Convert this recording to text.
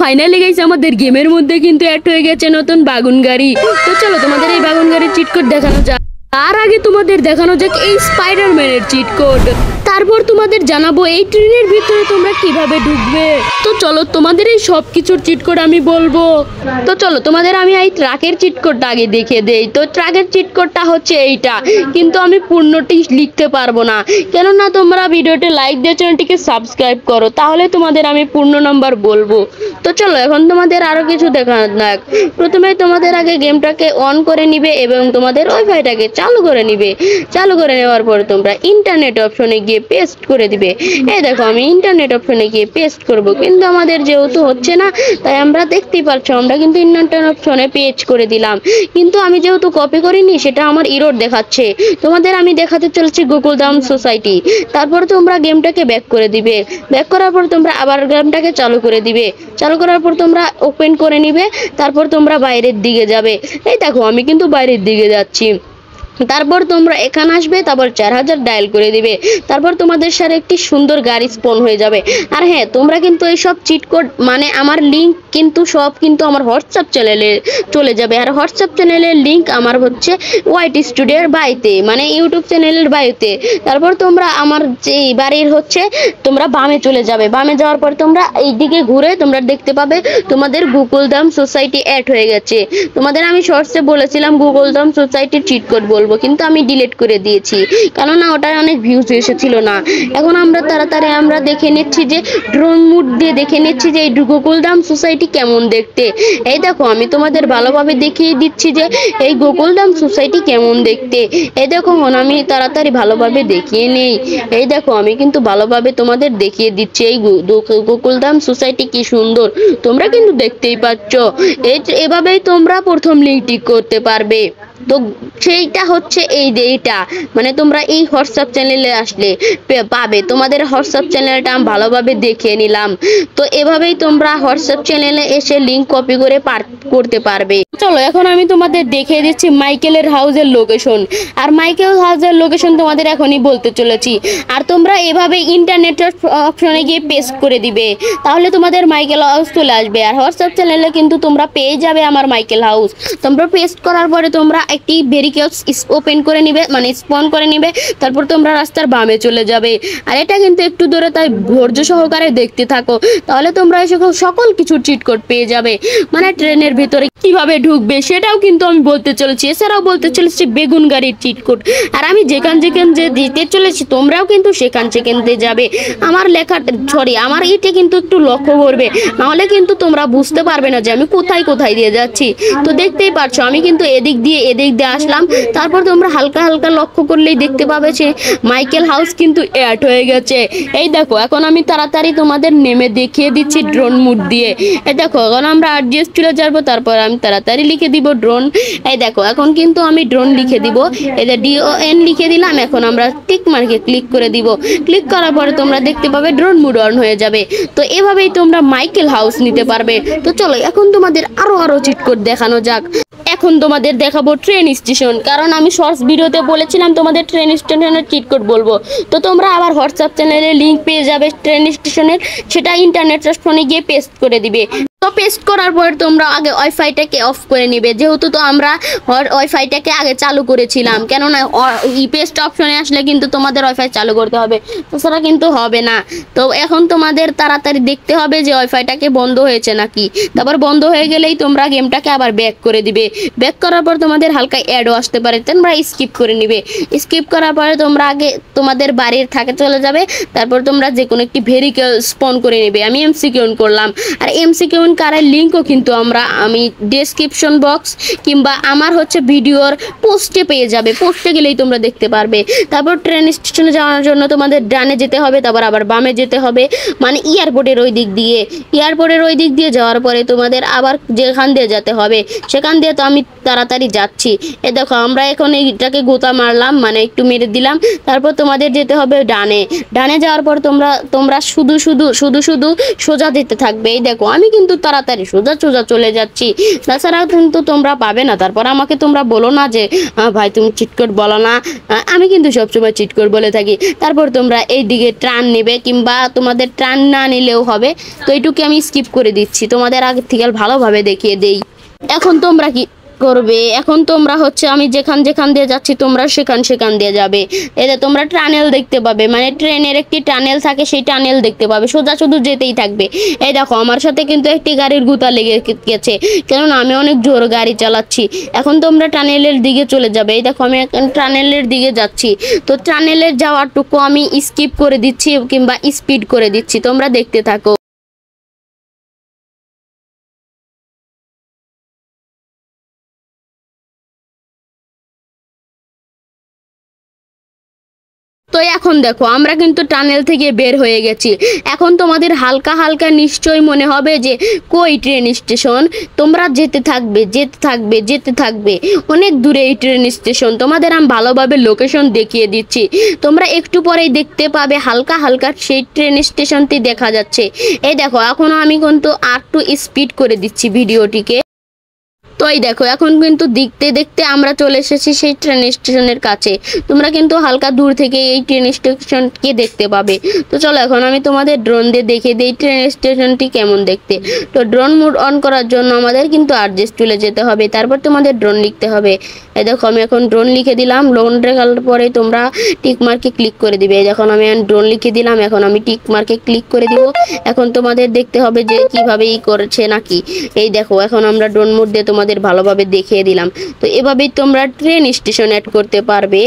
Finally guys আমাদের গেমের মধ্যে কিন্তু অ্যাড হয়ে গেছে নতুন বাগুন গাড়ি। তো চলো তোমাদের এই বাগুন গাড়ির চিট কোড দেখানো যাক। তার আগে তোমাদের দেখানো যাক এই স্পাইডারম্যানের চিট কোড। তারপর তোমাদের জানাবো এই ট্রেনের ভিতরে তোমরা কিভাবে ঢুকবে। তো চলো তোমাদের এই সব কিছুর চিট কোড আমি বলবো। তো চলো তোমাদের আমি এই ট্রাকের চিট কোডটা আগে দেখিয়ে দেই। তো ট্রাকের চিট কোডটা হচ্ছে এইটা, কিন্তু আমি পূর্ণটি লিখতে পারবো না, কেননা তোমরা ভিডিওতে লাইক দিয়ে চ্যানেলটিকে সাবস্ক্রাইব করো, তাহলে তোমাদের আমি পূর্ণ নাম্বার বলবো। তো চলো এখন তোমাদের আরো কিছু দেখানো যাক। প্রথমে তোমাদের আগে গেমটাকে অন করে নিবে এবং তোমাদের ওয়াইফাইটাকে চালু করে নিবে। চালু করে নেওয়ার পর তোমরা ইন্টারনেট অপশনে গিয়ে পেস্ট করে দিবে। এই দেখো আমি ইন্টারনেট অপশনে গিয়ে পেস্ট করব, কিন্তু আমাদের যেহেতু হচ্ছে না তাই আমরা দেখতেই পাচ্ছ আমরা কিন্তু ইন্টারনেট অপশনে পেস্ট করে দিলাম, কিন্তু আমি যেহেতু কপি করিনি সেটা আমার এরর দেখাচ্ছে। তোমাদের আমি দেখাতে চলছি গোকুলধাম সোসাইটি। তারপর তোমরা গেমটাকে ব্যাক করে দিবে। ব্যাক করার পর তোমরা আবার গেমটাকে চালু করে দিবে। চালু করার পর তোমরা ওপেন করে নিবে। তারপর তোমরা বাইরের দিকে যাবে। এই দেখো আমি কিন্তু বাইরের দিকে যাচ্ছি। তারপর তোমরা এখানে আসবে, তারপর 4000 ডায়াল করে দিবে। তারপর তোমাদের সাথে একটি সুন্দর গাড়ি স্পন হয়ে যাবে। আর হ্যাঁ, তোমরা কিন্তু এই সব চিট কোড মানে আমার লিংক কিন্তু সব কিন্তু আমার হোয়াটসঅ্যাপ চ্যানেলে চলে যাবে। আর হোয়াটসঅ্যাপ চ্যানেলের লিংক আমার হচ্ছে ওয়াইটি স্টুডিওর বাড়িতে, মানে ইউটিউব চ্যানেলের বাড়িতে। তারপর তোমরা আমার যে বাড়ির হচ্ছে তোমরা বামে চলে যাবে। বামে যাওয়ার পর তোমরা এই দিকে ঘুরে তোমরা দেখতে পাবে তোমাদের গোকুলধাম সোসাইটি অ্যাড হয়ে গেছে। তোমাদের আমি শর্টসে বলেছিলাম গোকুলধাম সোসাইটির চিট কোড বলবো, কিন্তু আমি ডিলিট করে দিয়েছি, কেননা ওটায় অনেক ভিউজ এসেছিল না। এখন আমরা তাড়াতাড়ি আমরা দেখে নিচ্ছি যে ড্রোন মুড দিয়ে দেখে নিচ্ছি যে এই গোকুলধাম সোসাইটি কেমন দেখতে। এই দেখো আমি তোমাদের ভালোভাবে দেখিয়ে দিচ্ছি যে এই গোকুলধাম সোসাইটি কেমন দেখতে। এই দেখো আমি তাড়াতাড়ি ভালোভাবে দেখিয়ে নেই। এই দেখো আমি কিন্তু ভালোভাবে তোমাদের দেখিয়ে দিচ্ছি এই গোকুলধাম সোসাইটি কি সুন্দর, তোমরা কিন্তু দেখতেই পাচ্ছ। এভাবেই তোমরা প্রথম লিঙ্কটি করতে পারবে। তো সেইটা হচ্ছে এই এইটা মানে তোমরা এই হোয়াটসঅ্যাপ চ্যানেলে আসলে পাবে। তোমাদের হোয়াটসঅ্যাপ চ্যানেলটা আমি ভালোভাবে দেখিয়ে নিলাম। তো এভাবেই তোমরা হোয়াটসঅ্যাপ চ্যানেলে এসে লিংক কপি করে করতে পারবে। চলো এখন আমি তোমাদের দেখিয়ে দিচ্ছি মাইকেলের হাউসের লোকেশন। আর মাইকেল হাউসের লোকেশন তোমাদের এখনই বলতে চলেছি। আর তোমরা এভাবে ইন্টারনেট অপশনে গিয়ে পেস্ট করে দিবে, তাহলে তোমাদের মাইকেল হাউস চলে আসবে। আর হোয়াটসঅ্যাপ চ্যানেলে কিন্তু তোমরা পেয়ে যাবে আমার মাইকেল হাউস। তোমরা পেস্ট করার পরে তোমরা একটি ভেরিকেলস ওপেন করে নিবে, মানে স্পন করে নিবে। তারপর তোমরা রাস্তার বামে চলে যাবে। আর এটা কিন্তু একটু দূরে, তাই ধৈর্য সহকারে দেখতে থাকো, তাহলে তোমরা এসে সকল কিছু চিট কোড পেয়ে যাবে। মানে ট্রেনের ভিতরে কিভাবে ঢুকবে সেটাও কিন্তু আমি বলতে চলেছি। এছাড়াও বলতে চলেছি বেগুন গাড়ির চিট কোড। আর আমি যেখান যে দিতে চলেছি তোমরাও কিন্তু সেখান যাবে। আমার লেখা সরি আমার এটা কিন্তু একটু লক্ষ্য করবে, নাহলে কিন্তু তোমরা বুঝতে পারবে না যে আমি কোথায় কোথায় দিয়ে যাচ্ছি। তো দেখতেই পারছো আমি কিন্তু এদিক দিয়ে আসলাম। তারপর তোমরা হালকা হালকা লক্ষ্য করলেই দেখতে পাবে যে মাইকেল হাউস কিন্তু অ্যাড হয়ে গেছে। এই দেখো এখন আমি তাড়াতাড়ি তোমাদের নেমে দেখিয়ে দিচ্ছি ড্রোন মুড দিয়ে। এই দেখো এখন আমরা আরজিএস চলে যাবো। তারপর আমি তাড়াতাড়ি লিখে দিব ড্রোন। এই দেখো এখন কিন্তু আমি ড্রোন লিখে দিব। এদের DON লিখে দিলাম। এখন আমরা টিক মার্কে ক্লিক করে দিব। ক্লিক করার পরে তোমরা দেখতে পাবে ড্রোন মুড অন হয়ে যাবে। তো এভাবেই তোমরা মাইকেল হাউস নিতে পারবে। তো চলো এখন তোমাদের আরো চিট কোড দেখানো যাক। এখন তোমাদের দেখাবো ট্রেন স্টেশন, কারণ আমি শর্টস ভিডিওতে বলেছিলাম তোমাদের ট্রেন স্টেশনের চিট কোড বলবো। তো তোমরা আবার হোয়াটসঅ্যাপ চ্যানেলে লিংক পেয়ে যাবে ট্রেন স্টেশনের, সেটা ইন্টারনেট ফোনে গিয়ে পেস্ট করে দিবে। তো পেস্ট করার পর তোমরা আগে ওয়াইফাইটাকে অফ করে নিবে, যেহেতু তো আমরা ওয়াইফাইটাকে আগে চালু করেছিলাম, কেননা পেস্ট অপশনে আসলে কিন্তু তোমাদের ওয়াইফাই চালু করতে হবে, তাছাড়া কিন্তু হবে না। তো এখন তোমাদের তাড়াতাড়ি দেখতে হবে যে ওয়াইফাইটাকে বন্ধ হয়েছে নাকি। তারপর বন্ধ হয়ে গেলেই তোমরা গেমটাকে আবার ব্যাক করে দিবে। ব্যাক করার পর তোমাদের হালকা অ্যাডও আসতে পারে, তোমরা স্কিপ করে নিবে। স্কিপ করার পরে তোমরা আগে তোমাদের বাড়ির থাকে চলে যাবে। তারপর তোমরা যে কোনো একটি ভেহিকেল স্পন করে নেবে। আমি এমসিকিউ করলাম। আর এমসিকিউ কারের লিঙ্কও কিন্তু আমি ডেসক্রিপশন বক্স কিংবা আমার হচ্ছে ভিডিওর পোস্টে পেয়ে যাবে। পোস্টে গেলেই তোমরা দেখতে পারবে। তারপর ট্রেন স্টেশনে যাওয়ার জন্য তোমাদের ডানে যেতে হবে, তারপর আবার বামে যেতে হবে, মানে এয়ারপোর্টের ওই দিক দিয়ে যাওয়ার পরে তোমাদের আবার যেখান দিয়ে যেতে হবে সেখান দিয়ে তো আমি তাড়াতাড়ি যাচ্ছি। এ দেখো আমরা এখন এইটাকে গোতা মারলাম, মানে একটু মেরে দিলাম। তারপর তোমাদের যেতে হবে ডানে যাওয়ার পর তোমরা শুধু সোজা যেতে থাকবে। এই দেখো আমি কিন্তু তাড়াতাড়ি সোজা সোজা চলে যাচ্ছি, তাছাড়া কিন্তু তোমরা পাবে না। তারপর আমাকে তোমরা বলো না যে ভাই তুমি চিট কোড বলো না, আমি কিন্তু সবসময় চিট কোড বলে থাকি। তারপর তোমরা এই দিকে ট্রান নেবে, কিংবা তোমাদের ট্রান না নিলেও হবে। তো এইটুকু আমি স্কিপ করে দিচ্ছি, তোমাদের আগে থেকে ভালোভাবে দেখিয়ে দেই। এখন তোমরা কি করবে, এখন তোমরা হচ্ছে আমি যেখান যেখান দিয়ে যাচ্ছি তোমরা সেখান সেখান দিয়ে যাবে। এতে তোমরা টানেল দেখতে পাবে, মানে ট্রেনের একটি টানেল থাকে, সেই টানেল দেখতে পাবে, সোজা শুধু যেতেই থাকবে। এই দেখো আমার সাথে কিন্তু একটি গাড়ির গুতা লেগে গেছে, কেননা আমি অনেক জোর গাড়ি চালাচ্ছি। এখন তোমরা টানেলের দিকে চলে যাবে। এই দেখো আমি এখন টানেলের দিকে যাচ্ছি। তো টানেলের যাওয়ারটুকু আমি স্কিপ করে দিচ্ছি কিংবা স্পিড করে দিচ্ছি, তোমরা দেখতে থাকো। তো এখন দেখো আমরা কিন্তু টানেল থেকে বের হয়ে গেছি। এখন তোমাদের হালকা হালকা নিশ্চয়ই মনে হবে যে কই ট্রেন স্টেশন। তোমরা যেতে থাকবে যেতে থাকবে যেতে থাকবে, অনেক দূরে এই ট্রেন স্টেশন। তোমাদের আমি ভালোভাবে লোকেশন দেখিয়ে দিচ্ছি, তোমরা একটু পরেই দেখতে পাবে হালকা হালকা সেই ট্রেন স্টেশনটি দেখা যাচ্ছে। এই দেখো এখন আমি কিন্তু আর একটু স্পিড করে দিচ্ছি ভিডিওটিকে। তো এই দেখো এখন কিন্তু দেখতে দেখতে আমরা চলে এসেছি সেই ট্রেন স্টেশনের কাছে। তোমরা কিন্তু হালকা দূর থেকে এই ট্রেন স্টেশনকে দেখতে পাবে। তো চলো এখন আমি তোমাদের ড্রোন দিয়ে দেখে দিই ট্রেন স্টেশনটি কেমন দেখতে। তো ড্রোন মোড অন করার জন্য আমাদের কিন্তু অ্যাডজাস্ট টুলে যেতে হবে, তারপর তোমাদের ড্রোন লিখতে হবে। এই দেখো আমি এখন ড্রোন লিখে দিলাম। ড্রোন লেখার পরে তোমরা টিক মার্কে ক্লিক করে দিবে। যখন আমি ড্রোন লিখে দিলাম, এখন আমি টিক মার্কে ক্লিক করে দিব। এখন তোমাদের দেখতে হবে যে কিভাবে করেছে নাকি। এই দেখো এখন আমরা ড্রোন মোড দিয়ে তোমাদের ভালোভাবে দেখিয়ে দিলাম। তো এভাবেই তোমরা ট্রেন স্টেশন অ্যাড করতে পারবে।